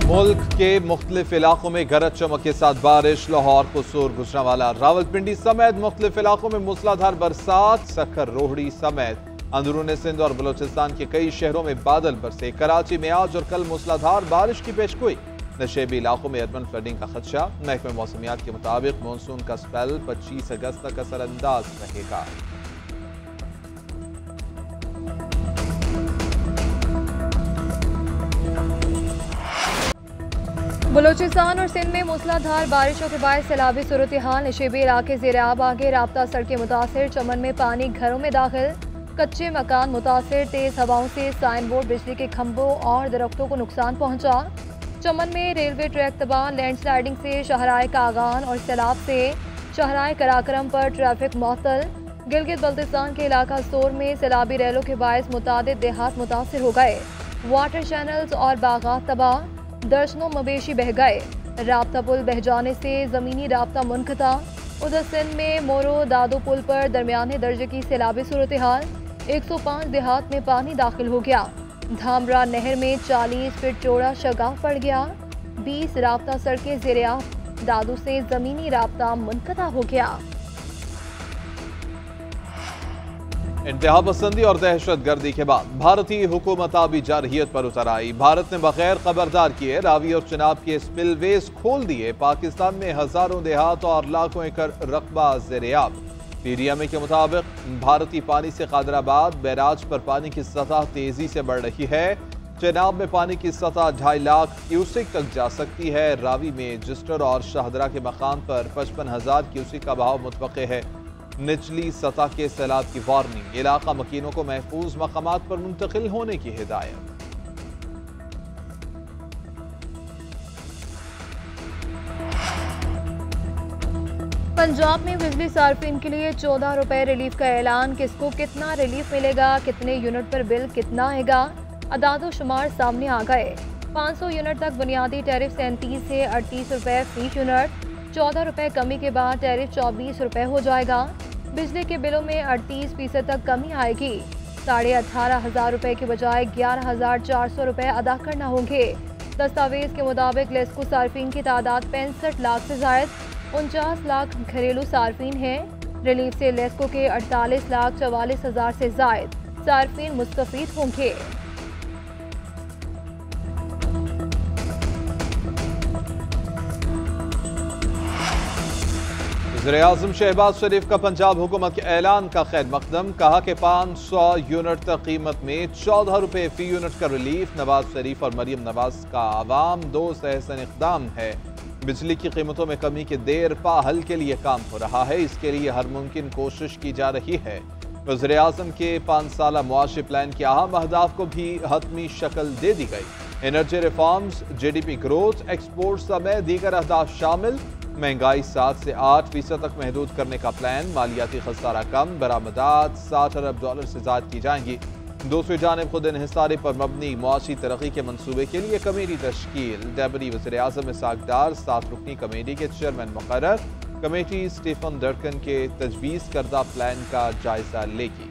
मुल्क के मुख्तलिफ इलाकों में गरज चमक के साथ बारिश। लाहौर, कसूर, गुजरांवाला, रावलपिंडी समेत मुख्तलिफ इलाकों में मूसलाधार बरसात। सखर, रोहड़ी समेत अंदरून सिंध और बलोचिस्तान के कई शहरों में बादल बरसे। कराची में आज और कल मूसलाधार बारिश की पेशगोई। नशेबी इलाकों में अर्बन फ्लडिंग का खदशा। महकमे मौसमियात के मुताबिक मानसून का स्पेल 25 अगस्त तक असरअंदाज रहेगा। बलोचिस्तान और सिंध में मूसलाधार बारिशों के बाद सैलाबी सूरत हाल। नशेबी इलाके ज़ेर आब आगे। राब्ता सड़कें मुतासिर। चमन में पानी घरों में दाखिल। कच्चे मकान मुतासिर। तेज हवाओं से साइन बोर्ड, बिजली के खंभों और दरख्तों को नुकसान पहुंचा। चमन में रेलवे ट्रैक तबाह। लैंडस्लाइडिंग से शाहराए कागान और सैलाब से शाहराए कराकरम पर ट्रैफिक मुअत्तल। गिलगित बल्तिस्तान के इलाका सोर में सैलाबी रैलों के बायस मुतादिद देहात मुतासिर हो गए। वाटर चैनल्स और बागात तबाह। दर्जनों मवेशी बह गए। राब्ता पुल बह जाने से ज़मीनी राब्ता मुनक़ता। उधर सिंध में मोरो दादो पुल पर दरमियाने दर्जे की सैलाबी सूरत हाल। 105 देहात में पानी दाखिल हो गया। धामरा नहर में 40 फीट चौड़ा शगाफ पड़ गया। 20 राब्ता सड़कें ज़ेर आब। दादू से ज़मीनी राब्ता मुनक़ता हो गया। इंतहा पसंदी और दहशत गर्दी के बाद भारतीय हुकूमत आबी जारहियत पर उतर आई। भारत ने बगैर खबरदार किए रावी और चिनाब के स्पिलवेज खोल दिए। पाकिस्तान में हजारों देहात और लाखों एकड़ रकबा ज़ेर-ए-आब। पीडीएमए के मुताबिक भारतीय पानी से कादराबाद बैराज पर पानी की सतह तेजी से बढ़ रही है। चिनाब में पानी की सतह 2.5 लाख क्यूसिक तक जा सकती है। रावी में जिस्टर और शाहदरा के मकाम पर 55,000 क्यूसिक का बहाव मुतवक्के है। निचली सतह के सैलाब की वार्निंग। इलाका मकीनों को महफूज मकामात पर मुंतकिल होने की हिदायत। पंजाब में बिजली सार्फिन के लिए 14 रुपए रिलीफ का ऐलान। किसको कितना रिलीफ मिलेगा, कितने यूनिट पर बिल कितना आएगा, अदादो शुमार सामने आ गए। 500 यूनिट तक बुनियादी टैरिफ 37 से 38 रुपए फी यूनिट। 14 रुपए कमी के बाद टैरिफ 24 रुपए हो जाएगा। बिजली के बिलों में 38% तक कमी आएगी। 18,500 रुपए के बजाय 11,400 रुपए अदा करना होंगे। दस्तावेज के मुताबिक लेस्को सार्फिन की तादाद 65 लाख से जायद। 49 लाख घरेलू सार्फिन हैं। रिलीफ से लेस्को के 48,44,000 से जायद सार्फिन मुस्तफीद होंगे। वज़ीर-ए-आज़म शहबाज शरीफ का पंजाब हुकूमत के ऐलान का खैर मकदम। कहा कि 500 यूनिट तक कीमत में 14 रुपए फी यूनिट का रिलीफ। नवाज शरीफ और मरियम नवाज का आवाम दोस्त एहसन इक़दाम है। बिजली की कीमतों में कमी के देर पा हल के लिए काम हो रहा है। इसके लिए हर मुमकिन कोशिश की जा रही है। वज़ीर-ए-आज़म के 5 साला मुआशी प्लान के अहम अहदाफ को भी हतमी शक्ल दे दी गई। Energy reforms, GDP growth, export समेत दीगर अहदाफ शामिल। महंगाई 7 से 8% तक महदूद करने का प्लान। मालियाती खसारा कम। बरामदात $60 अरब से ज़ायद की जाएंगी। दूसरी जानिब खुद इन्हिसारी पर मबनी मुआशी तरक्की के मनसूबे के लिए कमेटी तश्कील। डेप्यूटी वज़ीर-ए-आज़म इसाक डार 7 रुकनी कमेटी के चेयरमैन मुकर्रर। कमेटी स्टीफन डर्कन के तजवीज़ करदा प्लान का जायजा लेगी।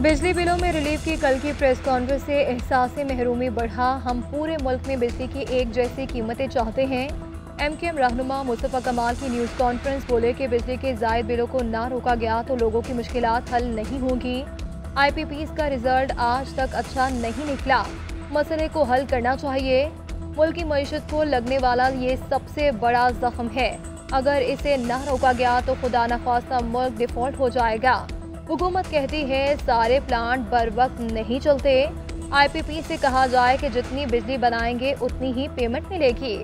बिजली बिलों में रिलीफ की कल की प्रेस कॉन्फ्रेंस से एहसास महरूमी बढ़ा। हम पूरे मुल्क में बिजली की एक जैसी कीमतें चाहते हैं। MKM रहनुमा मुस्तफ़ा कमाल की न्यूज़ कॉन्फ्रेंस। बोले कि बिजली के ज़ायद बिलों को ना रोका गया तो लोगों की मुश्किलात हल नहीं होंगी। IPPs का रिजल्ट आज तक अच्छा नहीं निकला। मसले को हल करना चाहिए। मुल्क की मईशत को लगने वाला ये सबसे बड़ा जख्म है। अगर इसे ना रोका गया तो खुदा न खास्ता मुल्क डिफॉल्ट हो जाएगा। हुकूमत कहती है सारे प्लांट बर वक्त नहीं चलते। IPP से कहा जाए कि जितनी बिजली बनाएंगे उतनी ही पेमेंट मिलेगी।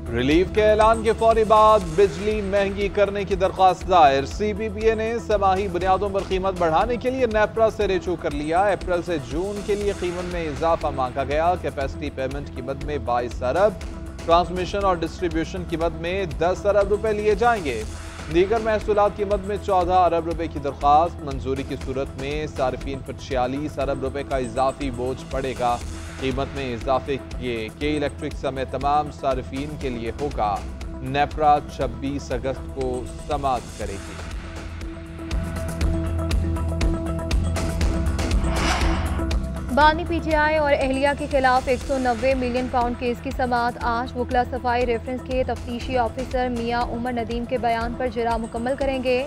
रिलीफ के ऐलान के फौरी बाद बिजली महंगी करने की दरख्वास्त दायर। CPPA ने समाही बुनियादों पर कीमत बढ़ाने के लिए नेपरा से रेचू कर लिया। अप्रैल से जून के लिए कीमत में इजाफा मांगा गया। कैपेसिटी पेमेंट कीमत में 22 अरब, ट्रांसमिशन और डिस्ट्रीब्यूशन कीमत में 10 अरब रुपए लिए जाएंगे। दीगर महसूलात कीमत में 14 अरब रुपए की दरख्वास्त। मंजूरी की सूरत में सार्फिन पर 46 अरब रुपए का इजाफी बोझ पड़ेगा। कीमत में इजाफे के इलेक्ट्रिक समेत तमाम सार्फिन के लिए होगा। नेपरा 26 अगस्त को समाप्त करेगी। बानी पीटीआई और अहलिया के खिलाफ 190 मिलियन पाउंड केस की समाअत आज। वकला सफाई रेफरेंस के तफ्तीशी ऑफिसर मियां उमर नदीम के बयान पर जरा मुकम्मल करेंगे।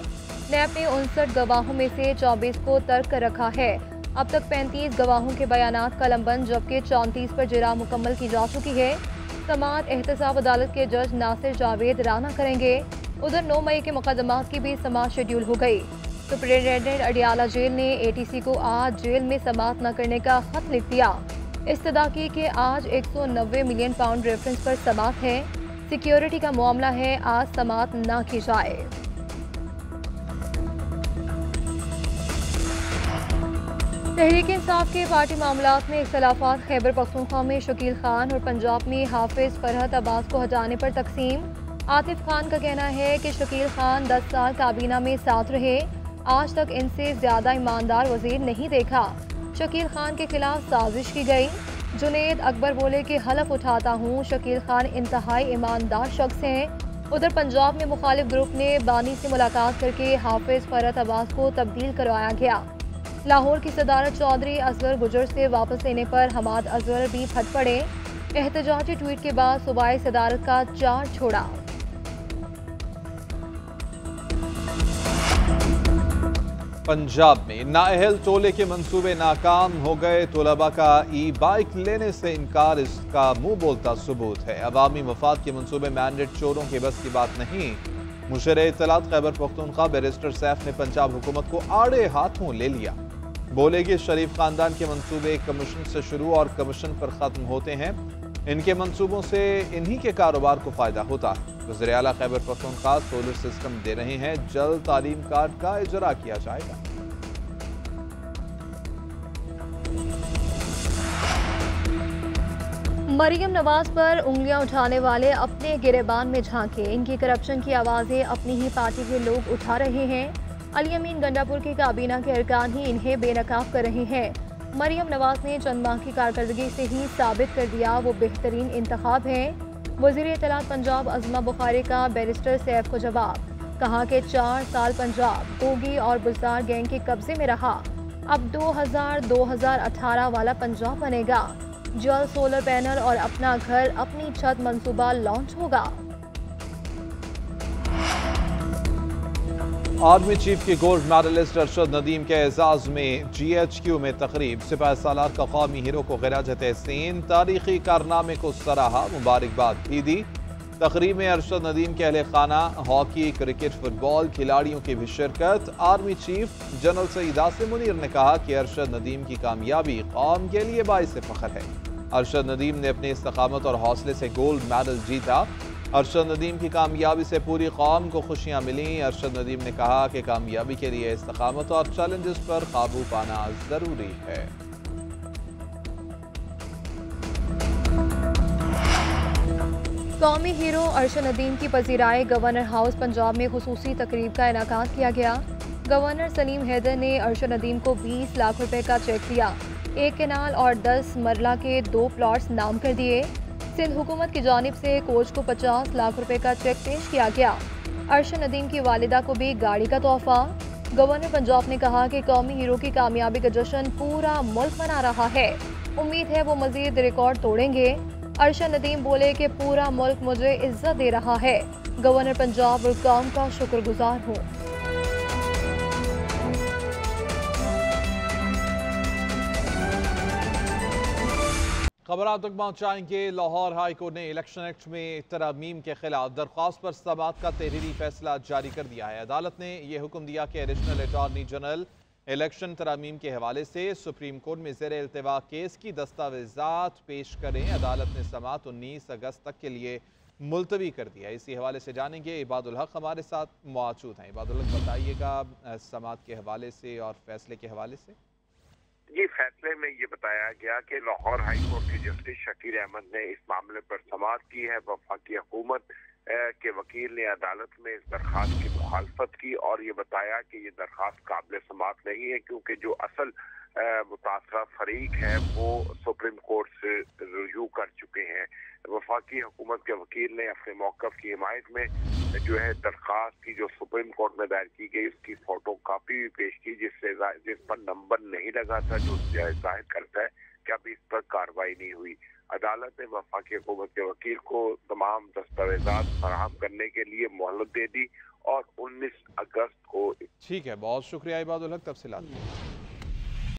नैब ने 59 गवाहों में से 24 को तर्क कर रखा है। अब तक 35 गवाहों के बयानात कलमबंद, जबकि 34 पर जरा मुकम्मल की जा चुकी है। समाअत एहतसाब अदालत के जज नासिर जावेद राना करेंगे। उधर 9 मई के मुकदमात की भी समाअत शेड्यूल हो गई। सुपरिटेंडेंट अडियाला जेल ने एटीसी को आज जेल में समाअत न करने का खत लिख दिया। इस्तदा की कि आज 190 मिलियन पाउंड रेफरेंस पर समाअत है। सिक्योरिटी का मामला है, आज समाअत न की जाए। तहरीक इंसाफ के पार्टी मामलात में इख्तलाफात। खैबर पख्तूनख्वा में शकील खान और पंजाब में हाफिज फरहत अब्बास को हटाने पर तकसीम। आतिफ खान का कहना है कि शकील खान 10 साल काबीना में साथ रहे, आज तक इनसे ज्यादा ईमानदार वजीर नहीं देखा। शकील खान के खिलाफ साजिश की गई। जुनेद अकबर बोले कि हलफ उठाता हूँ, शकील खान इंतहाई ईमानदार शख्स हैं। उधर पंजाब में मुखालिफ ग्रुप ने बानी से मुलाकात करके हाफिज फरहत अब्बास को तब्दील करवाया गया। लाहौर की सदारत चौधरी असगर गुजर से वापस लेने पर हमाद अजहर भी फट पड़े। एहतजाजी ट्वीट के बाद सूबाई सदारत का चार्ज छोड़ा। पंजाब में नाअहल टोले के मंसूबे नाकाम हो गए। तलबा का ई बाइक लेने से इनकार इसका मुंह बोलता सबूत है। अवामी मफाद के मंसूबे मैंडेट चोरों के बस की बात नहीं। मुशर इत्तलात खैबर पख्तूनख्वा बैरिस्टर सैफ ने पंजाब हुकूमत को आड़े हाथों ले लिया। बोले कि शरीफ खानदान के मंसूबे कमीशन से शुरू और कमीशन पर खत्म होते हैं। इनके मंसूबों से इन्हीं के कारोबार को फायदा होता है। वज़ीर आला खैबर पख्तूनख्वा सोलर सिस्टम दे रहे हैं, जल्द तालीम कार्ड का इजरा किया जाएगा। मरियम नवाज पर उंगलियां उठाने वाले अपने गिरेबान में झांके। इनकी करप्शन की आवाजें अपनी ही पार्टी के लोग उठा रहे हैं। अली अमीन गंडापुर की काबीना के अरकान ही इन्हें बेनकाब कर रहे हैं। मरियम नवाज ने चंद माह की कारकर्दगी से ही साबित कर दिया वो बेहतरीन इंतखाब हैं। वज़ीर इत्तलात पंजाब अज़मा बुखारी का बैरिस्टर सैफ को जवाब। कहा कि 4 साल पंजाब गोगी और बुज़दार गैंग के कब्जे में रहा, अब 2018 वाला पंजाब बनेगा। जल्द सोलर पैनल और अपना घर अपनी छत मंसूबा लॉन्च होगा। आर्मी चीफ के गोल्ड मेडलिस्ट अरशद नदीम के एजाज में GHQ में तकरीब। सिपाही सालार का कौमी हीरो को ग़िराजत तहसीन, तारीखी कारनामे को सराहा, मुबारकबाद भी दी। तकरीब में अरशद नदीम के अहले खाना, हॉकी, क्रिकेट, फुटबॉल खिलाड़ियों की भी शिरकत। Army chief general Syed Asim Munir ने कहा कि अरशद नदीम की कामयाबी कौम के लिए बाइस फख्र है। अरशद नदीम ने अपनी इस्तकामत और हौसले से गोल्ड मेडल जीता। अरशद नदीम की कामयाबी से पूरी कौम को खुशियां मिली। अरशद नदीम ने कहा कि कामयाबी के लिए इस्तकामत और चैलेंजेस पर काबू पाना जरूरी है। कौमी हीरो अरशद नदीम की पजीराए गवर्नर हाउस पंजाब में खुसूसी तकरीब का इनाकात किया गया। गवर्नर सलीम हैदर ने अरशद नदीम को 20 लाख रुपए का चेक दिया। 1 केनाल और 10 मरला के 2 प्लॉट्स नाम कर दिए। सिंध हुकूमत की जानिब से कोच को 50 लाख रुपए का चेक पेश किया गया। अरशद नदीम की वालिदा को भी गाड़ी का तोहफा। गवर्नर पंजाब ने कहा कि कौमी हीरो की कामयाबी का जश्न पूरा मुल्क मना रहा है। उम्मीद है वो मजीद रिकॉर्ड तोड़ेंगे। अरशद नदीम बोले कि पूरा मुल्क मुझे इज्जत दे रहा है। गवर्नर पंजाब और कौम का शुक्रगुजार हूँ। खबर आप तक पहुंचाएंगे। लाहौर हाई कोर्ट ने इलेक्शन एक्ट में तरमीम के खिलाफ दरख्वास्त पर समाअत का तहरीरी फैसला जारी कर दिया है। अदालत ने यह हुक्म दिया कि एडिशनल अटॉर्नी जनरल इलेक्शन तरमीम के हवाले से सुप्रीम कोर्ट में ज़ेर इल्तिवा केस की दस्तावेजात पेश करें। अदालत ने समाअत 19 अगस्त तक के लिए मुलतवी कर दिया। इसी हवाले से जानेंगे, इबादुल हक हमारे साथ मौजूद हैं। इबादुल हक, बताइएगा समाअत के हवाले से और फैसले के हवाले से। जी, फैसले में ये बताया गया कि लाहौर हाई कोर्ट के जस्टिस शकीर अहमद ने इस मामले पर समाअत की है। वफाकी हुकूमत के वकील ने अदालत में इस दरखास्त की मुखालफत की और ये बताया कि ये दरखास्त काबिल समाअत नहीं है, क्योंकि जो असल मुतासरा फरीक है वो सुप्रीम कोर्ट से रुजू कर चुके हैं। वफाकी हुकूमत के वकील ने अपने मौक़िफ़ की हिमायत में जो है दरखास्त की जो सुप्रीम कोर्ट में दायर की गई उसकी फोटो कापी भी पेश की, जिस पर नंबर नहीं लगा था, जो जाहिर करता है नहीं हुई। अदालत ने वफाकी हुकूमत के वकील को तमाम दस्तावेजात फराहम करने के लिए मोहलत दे दी और 19 अगस्त को। ठीक है, बहुत शुक्रिया इबादुल हक तफसीलात।